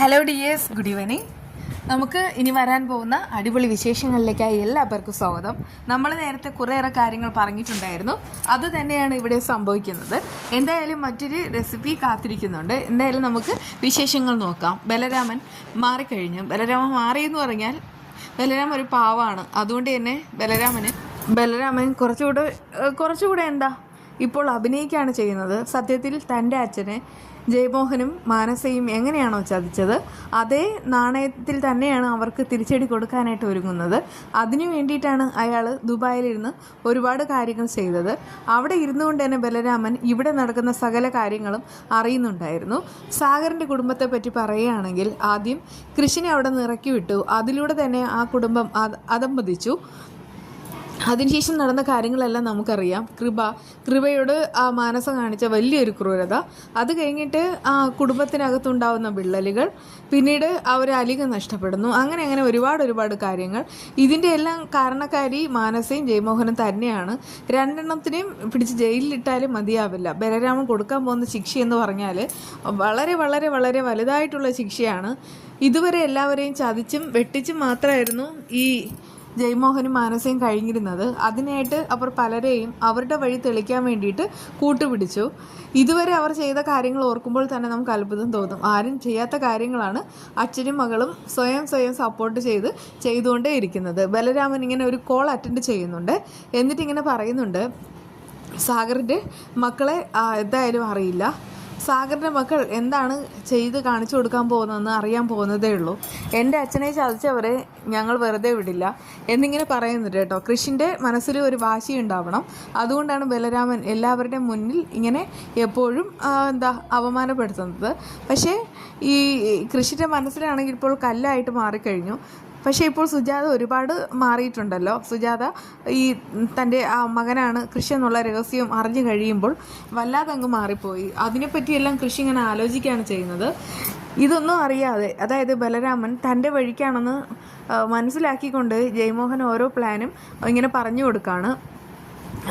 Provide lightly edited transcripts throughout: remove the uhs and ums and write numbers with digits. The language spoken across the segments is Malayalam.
Hello dears, good evening. നമുക്ക് ഇനി വരാൻ പോകുന്ന അടിപൊളി വിശേഷങ്ങളിലേക്കായി എല്ലാവർക്കും സ്വാഗതം. നമ്മൾ നേരത്തെ കുറേയേറെ കാര്യങ്ങൾ പറഞ്ഞിട്ടുണ്ടായിരുന്നു, അത് തന്നെയാണ് ഇവിടെ സംഭവിക്കുന്നത്. എന്തായാലും മറ്റൊരു റെസിപ്പി കാത്തിരിക്കുന്നുണ്ട്. എന്തായാലും നമുക്ക് വിശേഷങ്ങൾ നോക്കാം. ബലരാമൻ മാറിക്കഴിഞ്ഞു. ബലരാമൻ മാറിയെന്ന് പറഞ്ഞാൽ ബലരാമൻ ഒരു പാവമാണ്. അതുകൊണ്ട് തന്നെ ബലരാമൻ കുറച്ചുകൂടെ എന്താ ഇപ്പോൾ അഭിനയിക്കുകയാണ് ചെയ്യുന്നത്. സത്യത്തിൽ തൻ്റെ അച്ഛനെ ജയമോഹനും മാനസയും എങ്ങനെയാണോ ചതിച്ചത്, അതേ നാണയത്തിൽ തന്നെയാണ് അവർക്ക് തിരിച്ചടി കൊടുക്കാനായിട്ട് ഒരുങ്ങുന്നത്. അതിനു വേണ്ടിയിട്ടാണ് അയാൾ ദുബായിലിരുന്ന് ഒരുപാട് കാര്യങ്ങൾ ചെയ്തത്. അവിടെ ഇരുന്നുകൊണ്ട് തന്നെ ബലരാമൻ ഇവിടെ നടക്കുന്ന സകല കാര്യങ്ങളും അറിയുന്നുണ്ടായിരുന്നു. സാഗറിൻ്റെ കുടുംബത്തെ പറ്റി പറയുകയാണെങ്കിൽ, ആദ്യം കൃഷിനെ അവിടെ നിന്ന് ഇറക്കി വിട്ടു. അതിലൂടെ തന്നെ ആ കുടുംബം അധംപതിച്ചു. അതിനുശേഷം നടന്ന കാര്യങ്ങളെല്ലാം നമുക്കറിയാം. കൃപയോട് ആ മാനസ കാണിച്ച വലിയൊരു ക്രൂരത, അത് കഴിഞ്ഞിട്ട് ആ കുടുംബത്തിനകത്തുണ്ടാവുന്ന വിള്ളലുകൾ, പിന്നീട് അവർ അലിക നഷ്ടപ്പെടുന്നു. അങ്ങനെ ഒരുപാട് കാര്യങ്ങൾ. ഇതിൻ്റെ എല്ലാം കാരണക്കാരി മാനസയും ജയമോഹനും തന്നെയാണ്. രണ്ടെണ്ണത്തിനെയും പിടിച്ച് ജയിലിലിട്ടാലും മതിയാവില്ല. ബലരാമൻ കൊടുക്കാൻ പോകുന്ന ശിക്ഷ എന്ന് പറഞ്ഞാൽ വളരെ വളരെ വളരെ വലുതായിട്ടുള്ള ശിക്ഷയാണ്. ഇതുവരെ എല്ലാവരെയും ചതിച്ചും വെട്ടിച്ചും മാത്രമായിരുന്നു ഈ ജയമോഹനും മാനസയും കഴിഞ്ഞിരുന്നത്. അതിനായിട്ട് അവർ പലരെയും അവരുടെ വഴി തെളിക്കാൻ വേണ്ടിയിട്ട് കൂട്ടുപിടിച്ചു. ഇതുവരെ അവർ ചെയ്ത കാര്യങ്ങൾ ഓർക്കുമ്പോൾ തന്നെ നമുക്ക് അത്ഭുതം തോന്നും. ആരും ചെയ്യാത്ത കാര്യങ്ങളാണ് അച്ഛനും മകളും സ്വയം സപ്പോർട്ട് ചെയ്തുകൊണ്ടേ ഇരിക്കുന്നത്. ബലരാമൻ ഇങ്ങനെ ഒരു കോൾ അറ്റൻഡ് ചെയ്യുന്നുണ്ട്. എന്നിട്ടിങ്ങനെ പറയുന്നുണ്ട്, സാഗറിൻ്റെ മക്കളെ എന്തായാലും അറിയില്ല. സാഗറിൻ്റെ മക്കൾ എന്താണ് ചെയ്ത് കാണിച്ചു കൊടുക്കാൻ പോകുന്നതെന്ന് അറിയാൻ പോകുന്നതേ ഉള്ളൂ. എൻ്റെ അച്ഛനെ ചതിച്ചവരെ ഞങ്ങൾ വെറുതെ വിടില്ല എന്നിങ്ങനെ പറയുന്നുണ്ട് കേട്ടോ. കൃഷിൻ്റെ മനസ്സിൽ ഒരു വാശി ഉണ്ടാവണം. അതുകൊണ്ടാണ് ബലരാമൻ എല്ലാവരുടെയും മുന്നിൽ ഇങ്ങനെ എപ്പോഴും അവമാനപ്പെടുത്തുന്നത്. പക്ഷേ ഈ കൃഷിൻ്റെ മനസ്സിലാണെങ്കിൽ ഇപ്പോൾ കല്ലായിട്ട് മാറിക്കഴിഞ്ഞു. പക്ഷേ ഇപ്പോൾ സുജാത ഒരുപാട് മാറിയിട്ടുണ്ടല്ലോ. സുജാത ഈ തൻ്റെ ആ മകനാണ് കൃഷി എന്നുള്ള രഹസ്യം അറിഞ്ഞു കഴിയുമ്പോൾ വല്ലാതെ അങ്ങ് മാറിപ്പോയി. അതിനെപ്പറ്റിയെല്ലാം കൃഷി ഇങ്ങനെ ആലോചിക്കുകയാണ് ചെയ്യുന്നത്. ഇതൊന്നും അറിയാതെ, അതായത് ബലരാമൻ തൻ്റെ വഴിക്കാണെന്ന് മനസ്സിലാക്കിക്കൊണ്ട് ജയമോഹൻ ഓരോ പ്ലാനും ഇങ്ങനെ പറഞ്ഞു കൊടുക്കുകയാണ്.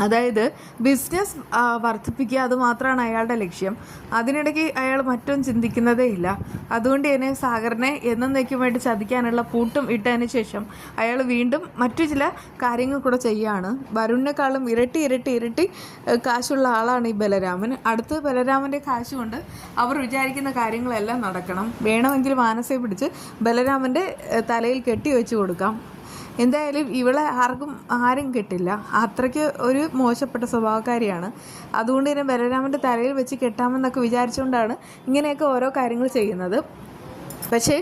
അതായത് ബിസിനസ് വർദ്ധിപ്പിക്കുക, അതുമാത്രമാണ് അയാളുടെ ലക്ഷ്യം. അതിനിടയ്ക്ക് അയാൾ മറ്റൊന്നും ചിന്തിക്കുന്നതേ ഇല്ല. അതുകൊണ്ട് തന്നെ സാഗറിനെ എന്നേക്കുമായിട്ട് ചതിക്കാനുള്ള പൂട്ടും ഇട്ടതിന് ശേഷം അയാൾ വീണ്ടും മറ്റു ചില കാര്യങ്ങൾ കൂടെ ചെയ്യുകയാണ്. വരുണിനേക്കാളും ഇരട്ടി കാശുള്ള ആളാണ് ഈ ബലരാമൻ. അടുത്ത് ബലരാമൻ്റെ കാശ് കൊണ്ട് അവർ വിചാരിക്കുന്ന കാര്യങ്ങളെല്ലാം നടക്കണം. വേണമെങ്കിൽ മാനസയെ പിടിച്ച് ബലരാമൻ്റെ തലയിൽ കെട്ടി വെച്ച് കൊടുക്കാം. എന്തായാലും ഇവളെ ആരും കെട്ടില്ല. അത്രയ്ക്ക് ഒരു മോശപ്പെട്ട സ്വഭാവക്കാരിയാണ്. അതുകൊണ്ട് തന്നെ ബലരാമൻ്റെ തലയിൽ വെച്ച് കെട്ടാമെന്നൊക്കെ വിചാരിച്ചുകൊണ്ടാണ് ഇങ്ങനെയൊക്കെ ഓരോ കാര്യങ്ങൾ ചെയ്യുന്നത്. പക്ഷേ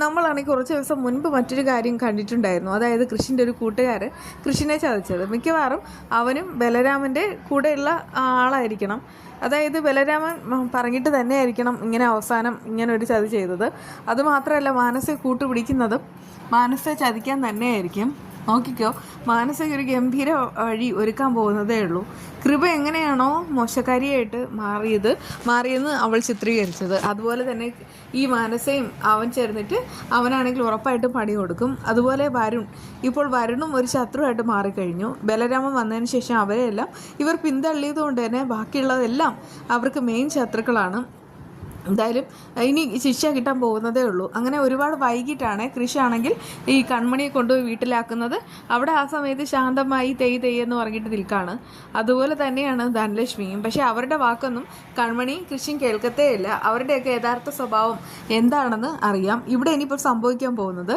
നമ്മളാണെങ്കിൽ കുറച്ച് ദിവസം മുൻപ് മറ്റൊരു കാര്യം കണ്ടിട്ടുണ്ടായിരുന്നു. അതായത് കൃഷിൻ്റെ ഒരു കൂട്ടുകാരൻ കൃഷിനെ ചതിച്ചത്. മിക്കവാറും അവനും ബലരാമൻ്റെ കൂടെയുള്ള ആളായിരിക്കണം. അതായത് ബലരാമൻ പറഞ്ഞിട്ട് തന്നെ ആയിരിക്കണം ഇങ്ങനെ അവസാനം ഇങ്ങനെ ഒരു ചതി ചെയ്തത്. അതുമാത്രമല്ല, മാനസയെ കൂട്ടുപിടിക്കുന്നതും മാനസയെ ചതിക്കാൻ തന്നെയായിരിക്കും. നോക്കിക്കോ, മാനസയ്ക്ക് ഒരു ഗംഭീര വഴി ഒരുക്കാൻ പോകുന്നതേ ഉള്ളൂ. കൃപ എങ്ങനെയാണോ മോശക്കാരിയായിട്ട് മാറിയെന്ന് അവൾ ചിത്രീകരിച്ചത്, അതുപോലെ തന്നെ ഈ മാനസയും അവൻ ചേർന്നിട്ട് അവനാണെങ്കിൽ ഉറപ്പായിട്ടും പണി കൊടുക്കും. അതുപോലെ ഇപ്പോൾ വരുണും ഒരു ശത്രുവായിട്ട് മാറിക്കഴിഞ്ഞു. ബലരാമൻ വന്നതിന് ശേഷം അവരെയെല്ലാം ഇവർ പിന്തള്ളിയത് കൊണ്ട് തന്നെ ബാക്കിയുള്ളതെല്ലാം അവർക്ക് മെയിൻ ശത്രുക്കളാണ്. എന്തായാലും ഇനി ശിക്ഷ കിട്ടാൻ പോകുന്നതേ ഉള്ളൂ. അങ്ങനെ ഒരുപാട് വൈകിട്ടാണ് കൃഷിയാണെങ്കിൽ ഈ കൺമണിയെ കൊണ്ടുപോയി വീട്ടിലാക്കുന്നത്. അവിടെ ആ സമയത്ത് ശാന്തമായി തെയ്യെന്ന് പറഞ്ഞിട്ട് നിൽക്കുകയാണ്. അതുപോലെ തന്നെയാണ് ധനലക്ഷ്മിയും. പക്ഷേ അവരുടെ വാക്കൊന്നും കൺമണിയും കൃഷിയും കേൾക്കത്തേ ഇല്ല. അവരുടെയൊക്കെ യഥാർത്ഥ സ്വഭാവം എന്താണെന്ന് അറിയാം. ഇവിടെ ഇനിയിപ്പോൾ സംഭവിക്കാൻ പോകുന്നത്,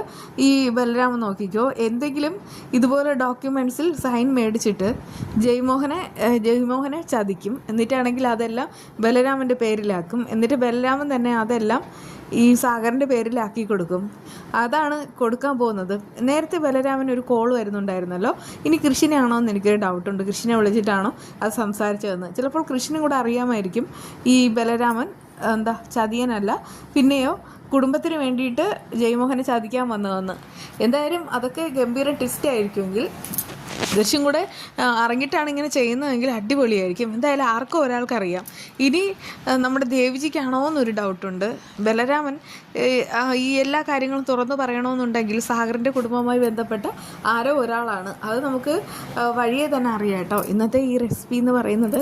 ഈ ബലരാമൻ നോക്കിക്കോ, എന്തെങ്കിലും ഇതുപോലെ ഡോക്യുമെൻറ്റ്സിൽ സൈൻ മേടിച്ചിട്ട് ജയമോഹനെ ചതിക്കും. എന്നിട്ടാണെങ്കിൽ അതെല്ലാം ബലരാമൻ്റെ പേരിലാക്കും. എന്നിട്ട് ബലരാമൻ തന്നെ അതെല്ലാം ഈ സാഗറിൻ്റെ പേരിലാക്കി കൊടുക്കും. അതാണ് കൊടുക്കാൻ പോകുന്നത്. നേരത്തെ ബലരാമൻ ഒരു കോൾ വരുന്നുണ്ടായിരുന്നല്ലോ. ഇനി കൃഷിനാണോ എന്ന് എനിക്കൊരു ഡൗട്ടുണ്ട്. കൃഷിനെ വിളിച്ചിട്ടാണോ അത് സംസാരിച്ചതെന്ന്. ചിലപ്പോൾ കൃഷിനും കൂടെ അറിയാമായിരിക്കും ഈ ബലരാമൻ ചതിയനല്ല, പിന്നെയോ കുടുംബത്തിന് വേണ്ടിയിട്ട് ജയമോഹനെ ചതിക്കാൻ വന്നതെന്ന്. എന്തായാലും അതൊക്കെ ഗംഭീര ട്വിസ്റ്റ് ആയിരിക്കുമെങ്കിൽ, ദൃശ്യം കൂടെ അറിഞ്ഞിട്ടാണ് ഇങ്ങനെ ചെയ്യുന്നതെങ്കിൽ അടിപൊളിയായിരിക്കും. എന്തായാലും ആർക്കും ഒരാൾക്കറിയാം. ഇനി നമ്മുടെ ദേവിജിക്കാണോ എന്നൊരു ഡൗട്ടുണ്ട്. ബലരാമൻ ഈ എല്ലാ കാര്യങ്ങളും തുറന്നു പറയണമെന്നുണ്ടെങ്കിൽ സാഗറിൻ്റെ കുടുംബവുമായി ബന്ധപ്പെട്ട ആരോ ഒരാളാണ്. അത് നമുക്ക് വഴിയെ തന്നെ അറിയാം കേട്ടോ. ഇന്നത്തെ ഈ റെസിപ്പി എന്ന് പറയുന്നത്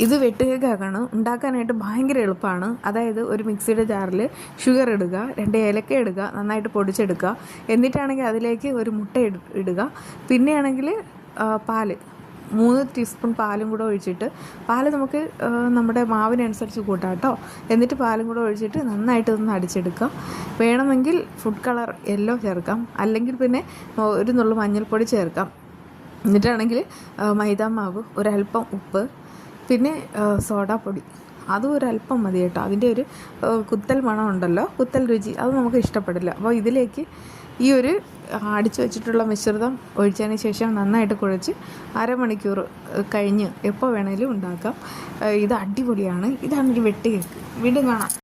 ഇത് വെട്ട് കേക്കാണ്. ഉണ്ടാക്കാനായിട്ട് ഭയങ്കര എളുപ്പമാണ്. അതായത് ഒരു മിക്സിയുടെ ജാറിൽ ഷുഗർ ഇടുക, 2 ഏലക്ക ഇടുക, നന്നായിട്ട് പൊടിച്ചെടുക്കുക. എന്നിട്ടാണെങ്കിൽ അതിലേക്ക് ഒരു മുട്ട ഇടുക. പിന്നെയാണെങ്കിൽ പാല് 3 ടീസ്പൂൺ പാലും കൂടെ ഒഴിച്ചിട്ട്, പാല് നമുക്ക് നമ്മുടെ മാവിനനുസരിച്ച് കൂട്ടാം കേട്ടോ. എന്നിട്ട് പാലും കൂടെ ഒഴിച്ചിട്ട് നന്നായിട്ട് ഒന്ന് അടിച്ചെടുക്കുക. വേണമെങ്കിൽ ഫുഡ് കളർ യെല്ലോ ചേർക്കാം, അല്ലെങ്കിൽ പിന്നെ ഒരു നുള്ളു മഞ്ഞൾപ്പൊടി ചേർക്കാം. എന്നിട്ടാണെങ്കിൽ മൈദാമാവ്, ഒരല്പം ഉപ്പ്, പിന്നെ സോഡാപ്പൊടി, അതും ഒരല്പം മതി കേട്ടോ. അതിൻ്റെ ഒരു കുത്തൽ മണം ഉണ്ടല്ലോ, കുത്തൽ രുചി, അത് നമുക്ക് ഇഷ്ടപ്പെടില്ല. അപ്പോൾ ഇതിലേക്ക് ഈ ഒരു അടിച്ചു വെച്ചിട്ടുള്ള മിശ്രിതം ഒഴിച്ചതിന് ശേഷം നന്നായിട്ട് കുഴച്ച് അരമണിക്കൂർ കഴിഞ്ഞ് എപ്പോൾ വേണേലും ഉണ്ടാക്കാം. ഇത് അടിപൊളിയാണ്. ഇതാണ് ഒരു വെട്ട് കേക്ക്. വീണ്ടും കാണാം.